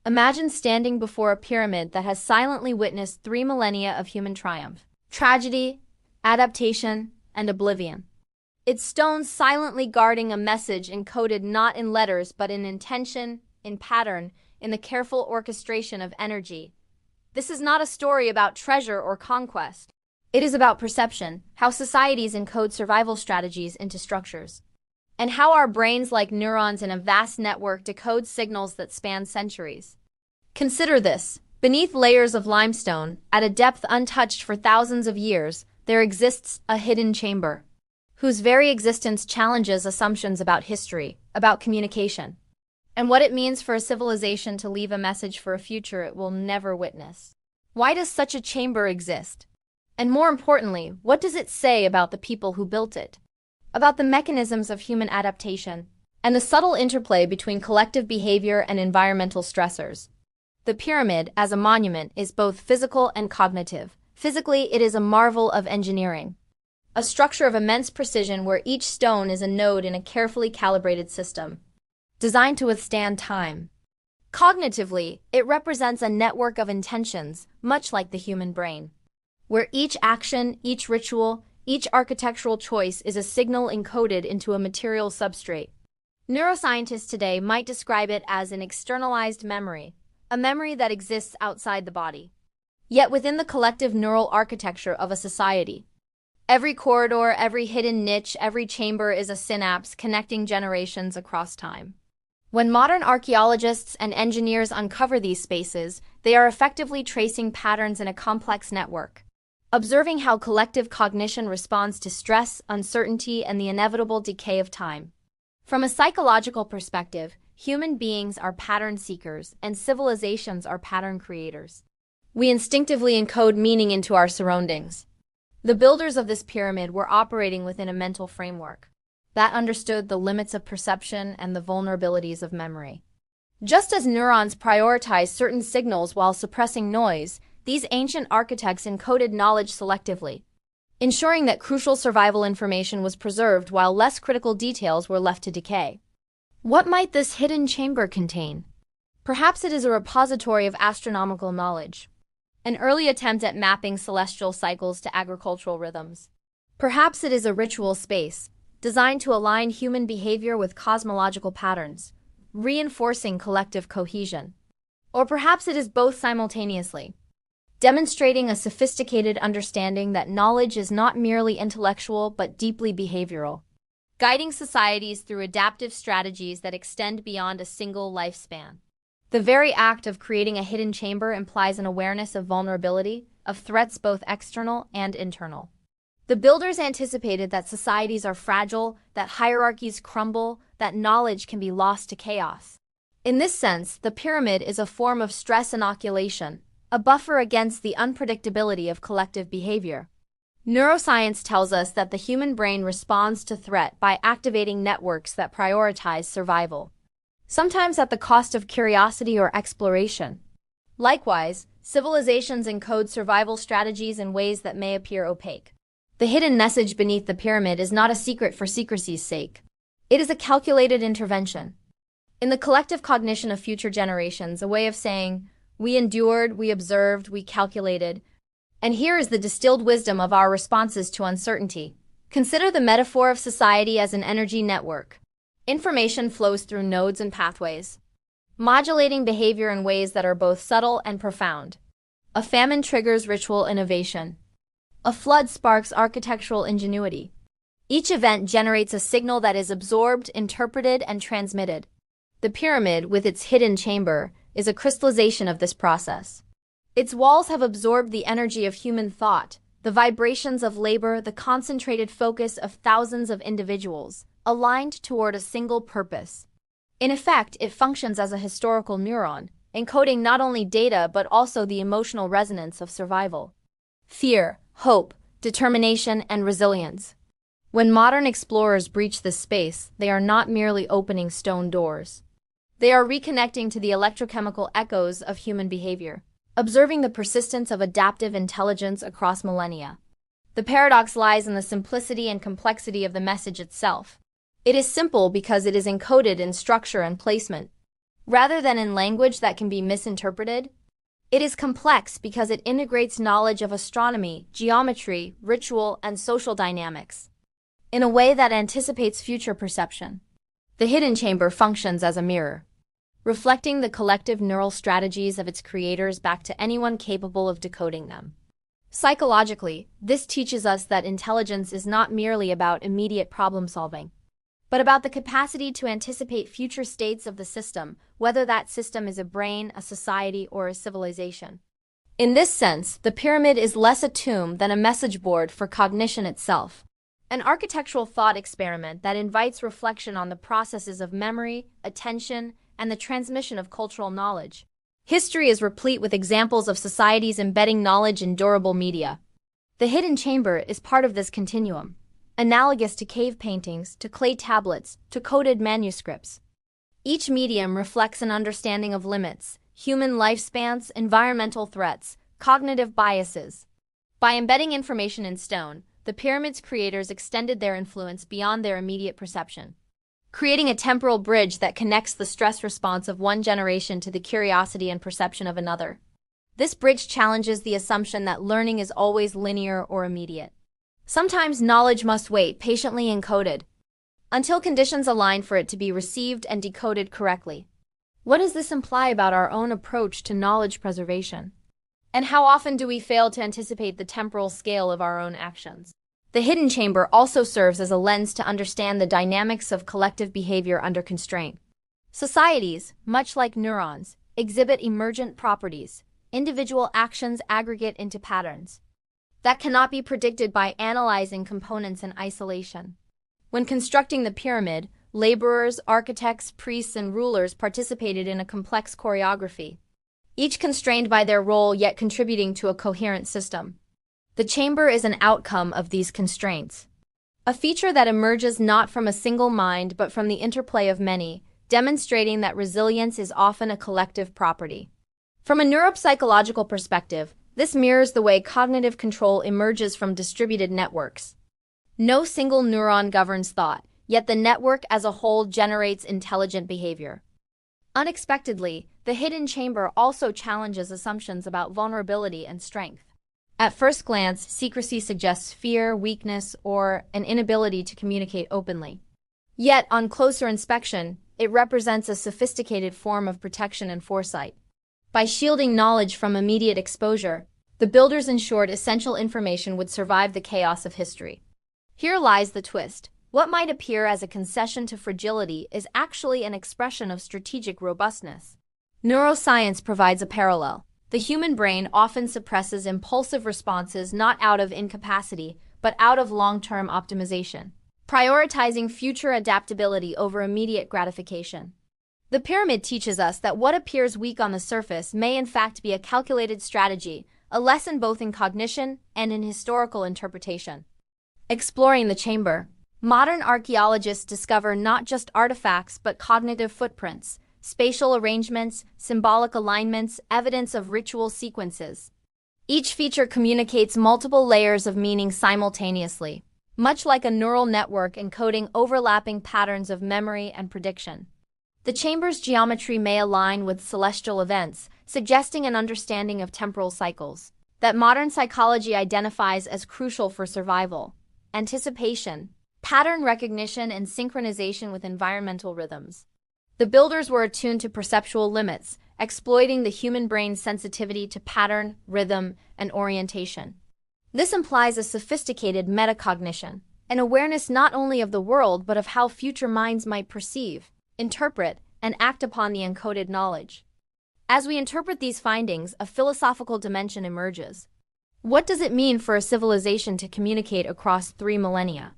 Imagine standing before a pyramid that has silently witnessed 3 millennia of human triumph, tragedy, adaptation, and oblivion. Its stones silently guarding a message encoded not in letters but in intention, in pattern, in the careful orchestration of energy. This is not a story about treasure or conquest. It is about perception, how societies encode survival strategies into structures, and how our brains, like neurons in a vast network, decode signals that span centuries. Consider this. Beneath layers of limestone, at a depth untouched for thousands of years, there exists a hidden chamber, whose very existence challenges assumptions about history, about communication, and what it means for a civilization to leave a message for a future it will never witness. Why does such a chamber exist? And more importantly, what does it say about the people who built it? About the mechanisms of human adaptation, and the subtle interplay between collective behavior and environmental stressors. The pyramid, as a monument, is both physical and cognitive. Physically, it is a marvel of engineering, a structure of immense precision where each stone is a node in a carefully calibrated system, designed to withstand time. Cognitively, it represents a network of intentions, much like the human brain, where each action, each ritual, each architectural choice is a signal encoded into a material substrate. Neuroscientists today might describe it as an externalized memory, a memory that exists outside the body, yet within the collective neural architecture of a society. Every corridor, every hidden niche, every chamber is a synapse connecting generations across time. When modern archaeologists and engineers uncover these spaces, they are effectively tracing patterns in a complex network, observing how collective cognition responds to stress, uncertainty, and the inevitable decay of time. From a psychological perspective, human beings are pattern seekers and civilizations are pattern creators. We instinctively encode meaning into our surroundings. The builders of this pyramid were operating within a mental framework that understood the limits of perception and the vulnerabilities of memory. Just as neurons prioritize certain signals while suppressing noise, these ancient architects encoded knowledge selectively, ensuring that crucial survival information was preserved while less critical details were left to decay. What might this hidden chamber contain? Perhaps it is a repository of astronomical knowledge, an early attempt at mapping celestial cycles to agricultural rhythms. Perhaps it is a ritual space, designed to align human behavior with cosmological patterns, reinforcing collective cohesion. Or perhaps it is both simultaneously, demonstrating a sophisticated understanding that knowledge is not merely intellectual but deeply behavioral, guiding societies through adaptive strategies that extend beyond a single lifespan. The very act of creating a hidden chamber implies an awareness of vulnerability, of threats both external and internal. The builders anticipated that societies are fragile, that hierarchies crumble, that knowledge can be lost to chaos. In this sense, the pyramid is a form of stress inoculation, a buffer against the unpredictability of collective behavior. Neuroscience tells us that the human brain responds to threat by activating networks that prioritize survival, sometimes at the cost of curiosity or exploration. Likewise, civilizations encode survival strategies in ways that may appear opaque. The hidden message beneath the pyramid is not a secret for secrecy's sake. It is a calculated intervention in the collective cognition of future generations, a way of saying, we endured, we observed, we calculated. And here is the distilled wisdom of our responses to uncertainty. Consider the metaphor of society as an energy network. Information flows through nodes and pathways, modulating behavior in ways that are both subtle and profound. A famine triggers ritual innovation. A flood sparks architectural ingenuity. Each event generates a signal that is absorbed, interpreted, and transmitted. The pyramid, with its hidden chamber, is a crystallization of this process. Its walls have absorbed the energy of human thought, the vibrations of labor, the concentrated focus of thousands of individuals, aligned toward a single purpose. In effect, it functions as a historical neuron, encoding not only data but also the emotional resonance of survival. Fear, hope, determination, and resilience. When modern explorers breach this space, they are not merely opening stone doors. They are reconnecting to the electrochemical echoes of human behavior, observing the persistence of adaptive intelligence across millennia. The paradox lies in the simplicity and complexity of the message itself. It is simple because it is encoded in structure and placement. rather than in language that can be misinterpreted. It is complex because it integrates knowledge of astronomy, geometry, ritual, and social dynamics in a way that anticipates future perception. The hidden chamber functions as a mirror, reflecting the collective neural strategies of its creators back to anyone capable of decoding them. Psychologically, this teaches us that intelligence is not merely about immediate problem-solving, but about the capacity to anticipate future states of the system, whether that system is a brain, a society, or a civilization. In this sense, the pyramid is less a tomb than a message board for cognition itself, an architectural thought experiment that invites reflection on the processes of memory, attention, and the transmission of cultural knowledge. History is replete with examples of societies embedding knowledge in durable media. The hidden chamber is part of this continuum, analogous to cave paintings, to clay tablets, to coded manuscripts. Each medium reflects an understanding of limits, human lifespans, environmental threats, cognitive biases. By embedding information in stone, the pyramid's creators extended their influence beyond their immediate perception, creating a temporal bridge that connects the stress response of one generation to the curiosity and perception of another. This bridge challenges the assumption that learning is always linear or immediate. Sometimes knowledge must wait, patiently encoded, until conditions align for it to be received and decoded correctly. What does this imply about our own approach to knowledge preservation? And how often do we fail to anticipate the temporal scale of our own actions? The hidden chamber also serves as a lens to understand the dynamics of collective behavior under constraint. Societies, much like neurons, exhibit emergent properties. Individual actions aggregate into patterns that cannot be predicted by analyzing components in isolation. When constructing the pyramid, laborers, architects, priests, and rulers participated in a complex choreography, each constrained by their role yet contributing to a coherent system. The chamber is an outcome of these constraints, a feature that emerges not from a single mind but from the interplay of many, demonstrating that resilience is often a collective property. From a neuropsychological perspective, this mirrors the way cognitive control emerges from distributed networks. No single neuron governs thought, yet the network as a whole generates intelligent behavior. Unexpectedly, the hidden chamber also challenges assumptions about vulnerability and strength. At first glance, secrecy suggests fear, weakness, or an inability to communicate openly. Yet, on closer inspection, it represents a sophisticated form of protection and foresight. By shielding knowledge from immediate exposure, the builders ensured essential information would survive the chaos of history. Here lies the twist. What might appear as a concession to fragility is actually an expression of strategic robustness. Neuroscience provides a parallel. The human brain often suppresses impulsive responses not out of incapacity, but out of long-term optimization, prioritizing future adaptability over immediate gratification. The pyramid teaches us that what appears weak on the surface may in fact be a calculated strategy, a lesson both in cognition and in historical interpretation. Exploring the chamber, modern archaeologists discover not just artifacts but cognitive footprints, spatial arrangements, symbolic alignments, evidence of ritual sequences. Each feature communicates multiple layers of meaning simultaneously, much like a neural network encoding overlapping patterns of memory and prediction. The chamber's geometry may align with celestial events, suggesting an understanding of temporal cycles that modern psychology identifies as crucial for survival, anticipation, pattern recognition, and synchronization with environmental rhythms. The builders were attuned to perceptual limits, exploiting the human brain's sensitivity to pattern, rhythm, and orientation. This implies a sophisticated metacognition, an awareness not only of the world but of how future minds might perceive, interpret, and act upon the encoded knowledge. As we interpret these findings, a philosophical dimension emerges. What does it mean for a civilization to communicate across 3 millennia?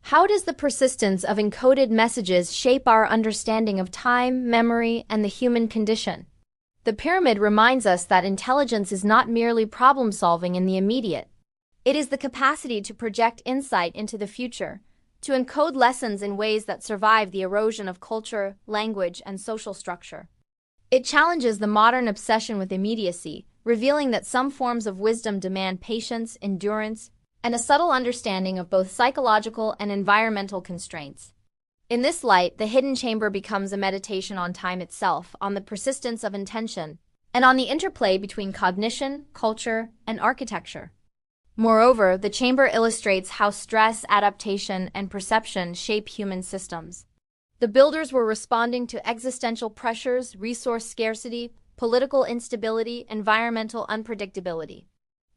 How does the persistence of encoded messages shape our understanding of time, memory, and the human condition? The pyramid reminds us that intelligence is not merely problem-solving in the immediate. It is the capacity to project insight into the future, to encode lessons in ways that survive the erosion of culture, language, and social structure. It challenges the modern obsession with immediacy, revealing that some forms of wisdom demand patience, endurance, and a subtle understanding of both psychological and environmental constraints. In this light, the hidden chamber becomes a meditation on time itself, on the persistence of intention, and on the interplay between cognition, culture, and architecture. Moreover, the chamber illustrates how stress, adaptation, and perception shape human systems. The builders were responding to existential pressures, resource scarcity, political instability, environmental unpredictability.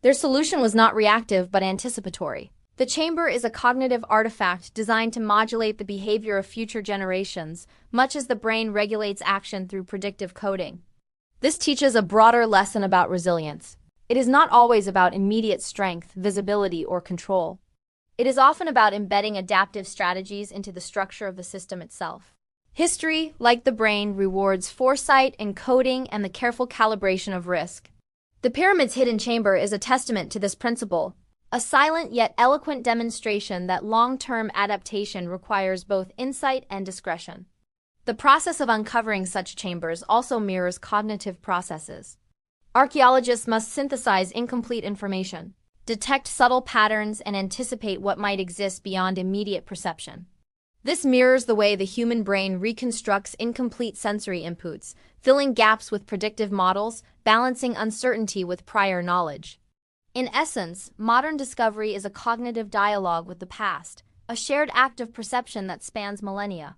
Their solution was not reactive but anticipatory. The chamber is a cognitive artifact designed to modulate the behavior of future generations, much as the brain regulates action through predictive coding. This teaches a broader lesson about resilience. It is not always about immediate strength, visibility, or control. It is often about embedding adaptive strategies into the structure of the system itself. History, like the brain, rewards foresight, encoding, and the careful calibration of risk. The pyramid's hidden chamber is a testament to this principle, a silent yet eloquent demonstration that long-term adaptation requires both insight and discretion. The process of uncovering such chambers also mirrors cognitive processes. Archaeologists must synthesize incomplete information, detect subtle patterns, and anticipate what might exist beyond immediate perception. This mirrors the way the human brain reconstructs incomplete sensory inputs, filling gaps with predictive models, balancing uncertainty with prior knowledge. In essence, modern discovery is a cognitive dialogue with the past, a shared act of perception that spans millennia.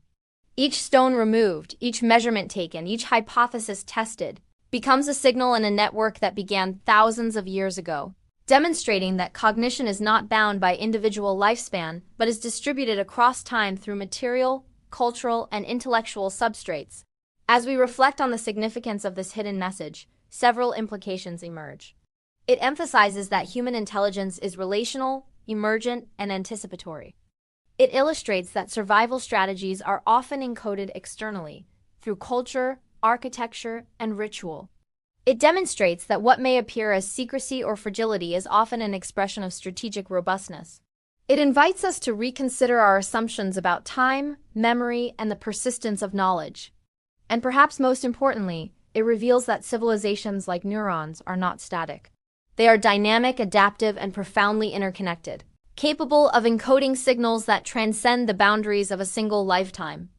Each stone removed, each measurement taken, each hypothesis tested, becomes a signal in a network that began thousands of years ago, demonstrating that cognition is not bound by individual lifespan, but is distributed across time through material, cultural, and intellectual substrates. As we reflect on the significance of this hidden message, several implications emerge. It emphasizes that human intelligence is relational, emergent, and anticipatory. It illustrates that survival strategies are often encoded externally, through culture, architecture, and ritual. It demonstrates that what may appear as secrecy or fragility is often an expression of strategic robustness. It invites us to reconsider our assumptions about time, memory, and the persistence of knowledge. And perhaps most importantly, it reveals that civilizations like neurons are not static. They are dynamic, adaptive, and profoundly interconnected, capable of encoding signals that transcend the boundaries of a single lifetime.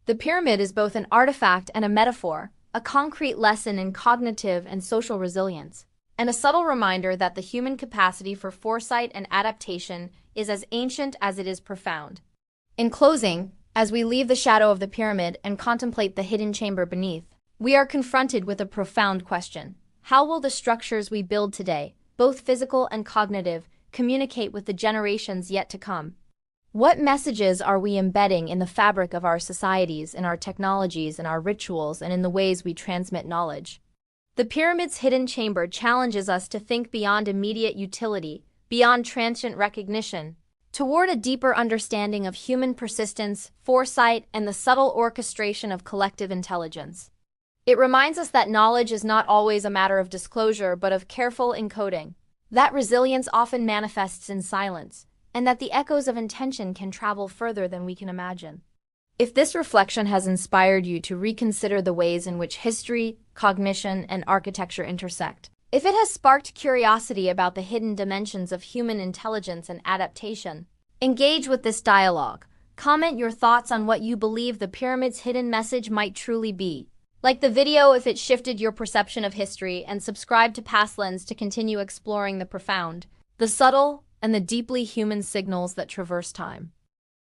The pyramid is both an artifact and a metaphor, a concrete lesson in cognitive and social resilience, and a subtle reminder that the human capacity for foresight and adaptation is as ancient as it is profound. In closing, as we leave the shadow of the pyramid and contemplate the hidden chamber beneath, we are confronted with a profound question. How will the structures we build today, both physical and cognitive, communicate with the generations yet to come? What messages are we embedding in the fabric of our societies, in our technologies, in our rituals, and in the ways we transmit knowledge? The pyramid's hidden chamber challenges us to think beyond immediate utility, beyond transient recognition, toward a deeper understanding of human persistence, foresight, and the subtle orchestration of collective intelligence. It reminds us that knowledge is not always a matter of disclosure, but of careful encoding, that resilience often manifests in silence, and that the echoes of intention can travel further than we can imagine. If this reflection has inspired you to reconsider the ways in which history, cognition, and architecture intersect, if it has sparked curiosity about the hidden dimensions of human intelligence and adaptation, engage with this dialogue. Comment your thoughts on what you believe the pyramid's hidden message might truly be. Like the video if it shifted your perception of history, and subscribe to Past Lens to continue exploring the profound, the subtle, and the deeply human signals that traverse time.